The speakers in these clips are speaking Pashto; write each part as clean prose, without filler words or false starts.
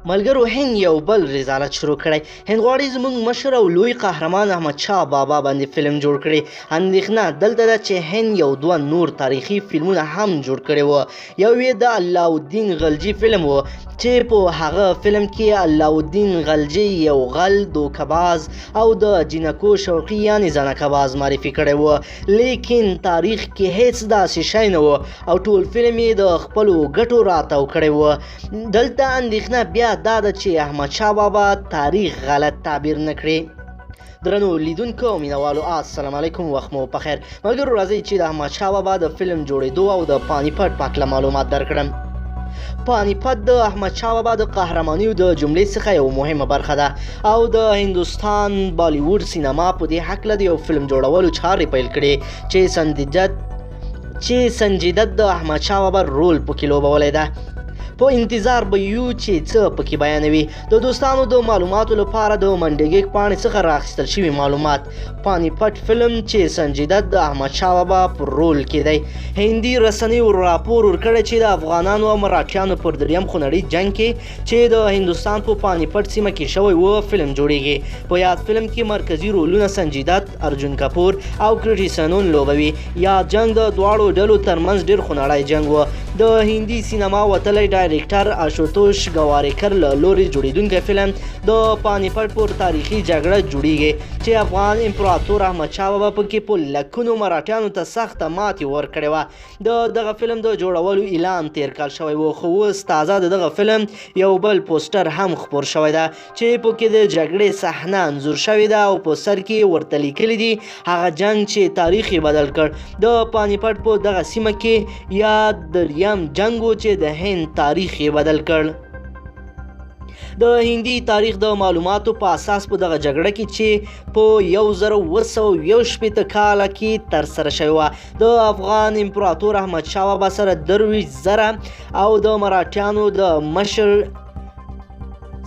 ملګرو هند یو بل رزالت شروع کړی. هند غواړي زموږ مشر او لوی قهرمان احمدشاه بابا باندې فلم جوړ کړي. اندېښنه دلته ده چې هند یو دوه نور تاریخي فلمونه هم جوړ کړي وو. یو یې د علاءالدین خلجي فلم و چې په هغه فلم کې علاءالدین خلجي یو غل، دوکه‌باز او د جنکو شوقي یعنې زنکه‌باز معرفي کړی و، لیکن تاریخ کې هیڅ داسې شی نه و او ټول فلم یې د خپلو ګټو راتاو کړی و. دلته اندېښنه بیا دا ده چې احمدشاه بابا تاریخ غلط تعبیر نه کړي. درنو لیدونکو او مینوالو السلام علیکم، وخت مو پخیر. ملګرو راځئ چې د احمدشاه بابا د فلم جوړېدو او د پانی پت په هکله معلومات درکړم. پانی پت د احمدشاه بابا د قهرمانیو د جملې څخه یو مهمه برخه ده او د هندوستان بالیووډ سینما په دې هکله د یو فلم جوړولو چارې پیل کړي چې سنجیدت د احمدشاه بابا رول پکې لوبولی ده. په انتظار به یو چې څه پکې بیانوي. د دوستانو د معلوماتو لپاره د منډیګک پاڼې څخه راخیستل شوي معلومات. پانی پت فلم چې سنجیدت د احمدشاه بابا پر رول کې دی. هندي رسنیو راپور ورکړی چې د افغانانو او مراټیانو پر دریم خونړي جنګ کې چې د هندوستان په پانی پت سیمه کې شوی و فلم جوړیږي. په یاد فلم کې مرکزي رولونه سنجیدت، ارجن کپور او کرټي سنون لوبوي. یا جنګ د دواړو ډلو ترمنځ ډیر خونړی جنګ و. د هندي سینما وتلی ډایرکټر آشوتوش ګوارکر له لوري جوړیدونکی فلم د پانی پت پر تاریخي جګړه جوړیږي چې افغان امپراتور احمدشاه بابا پکې په لکونو مراټیانو ته سخته ماتې ورکړې وه. د دغه فلم د جوړولو اعلان تیر کال شوی و، خو اوس تازه د دغه فلم یو بل پوسټر هم خپور شوی ده چې پکې د جګړې صحنه انځور شوې ده او په سر کې ورته لیکلي دي هغه جنګ چې تاریخ یې بدل کړ. د پانی پت په دغه سیمه کې یا دریم جنګ و چې د هند تاریخ یې بدل کړ. د هندي تاریخ د معلوماتو په اساس په دغه جګړه کې چې په 1961 کال کې ترسره شوې وه د افغان امپراتور احمدشاه بابا سره 23,000 او د مراټیانو د مشر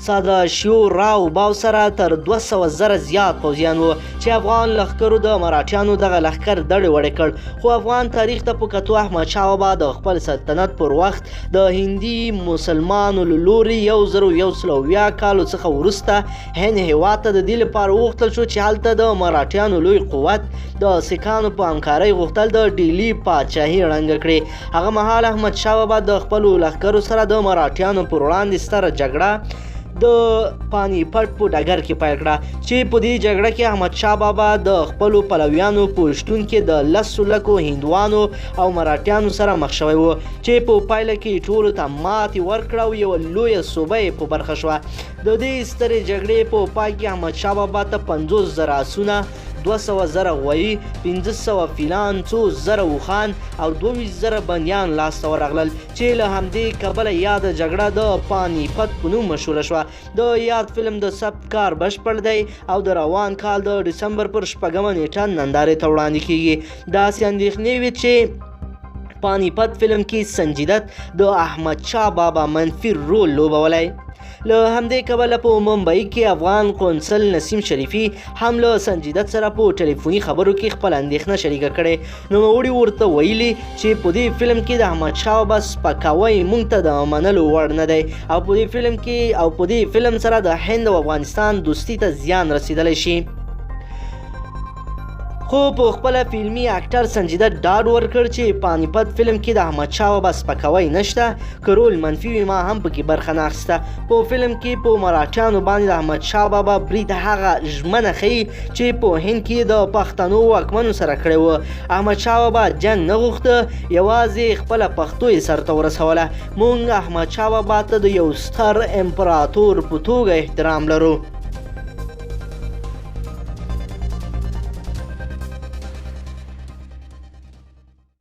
ساداشیو راو باو سره تر 200,000 زیات پوځیان وو چې افغان لښکرو د مراټیانو دغه لښکر دړې وړې کړ. خو افغان تاریخ ته په کتو احمدشاه بابا د خپل سلطنت پر وخت د هندي مسلمانو له لوري 1120 کالو څخه وروسته هند هېواد ته د دې لپاره وغوښتل شو چې هلته د مراټیانو لوی قوت د سیکانو په همکارۍ غوښتل د ډیلي پاچاهي ړنګه کړي. هغه مهال احمدشاه بابا د خپلو لښکرو سره د مراټیانو پر وړاندې ستره جګړه د پانی پت په ډګر کې پیل کړه چې په دې جګړه کې احمدشاه بابا د خپلو پلویانو پښتون کې د 10 لکو هندوانو او مراټیانو سره مخ شوی و چې په پایله کې ټولو ته ماتې ورکړه او یوه لویه صوبه یې په برخه شوه. د دې سترې جګړې په پای کې احمدشاه بابا ته 50,000 آسونه، 200,000 غوایي، 500 فیلان، 2,000 اوښان او 22,000 بندیان لاسته ورغلل چې له همدې کبله یاده جګړه د پانی پت په نوم مشهوره شوه. د یاد فلم د ثبت کار بشپړ دی او د روان کال د ډسمبر پر 4 نیټه نندارې ته وړاندې کیږي. داسې اندېښنې وي چې پانی پت فلم کې سنجیدت د احمدشاه بابا منفي رول لوبولی. له همدې کبله په ممبئی کې افغان قونسل نسیم شریفي هم له سنجیدت سره په ټلیفوني خبرو کې خپل اندېښنه شریکه کړې. نوموړي ورته ویلي چې په دې فلم کې د احمدشاه بابا سپکاوی موږ ته د منلو وړ نه دی او په دې فلم سره د هند او افغانستان دوستي ته زیان رسیدلی شي. خو په خپله فلمي اکټر سنجیدت ډاډ ورکړ چې پانی پت فلم کې د احمدشاه بابا سپکاوی نشته، که رول منفي وي ما هم پکې برخه نه اخیسته. په فلم کې په مراټیانو باندې د احمدشاه بابا برید هغه ژمنه ښیي چې په هند کې د پښتنو واکمنو سره کړی و. احمدشاه بابا جنګ نه غوښته، یوازې خپله پښتو یې سرته ورسوله. موږ احمدشاه بابا ته د یو ستر امپراتور په توګه احترام لرو.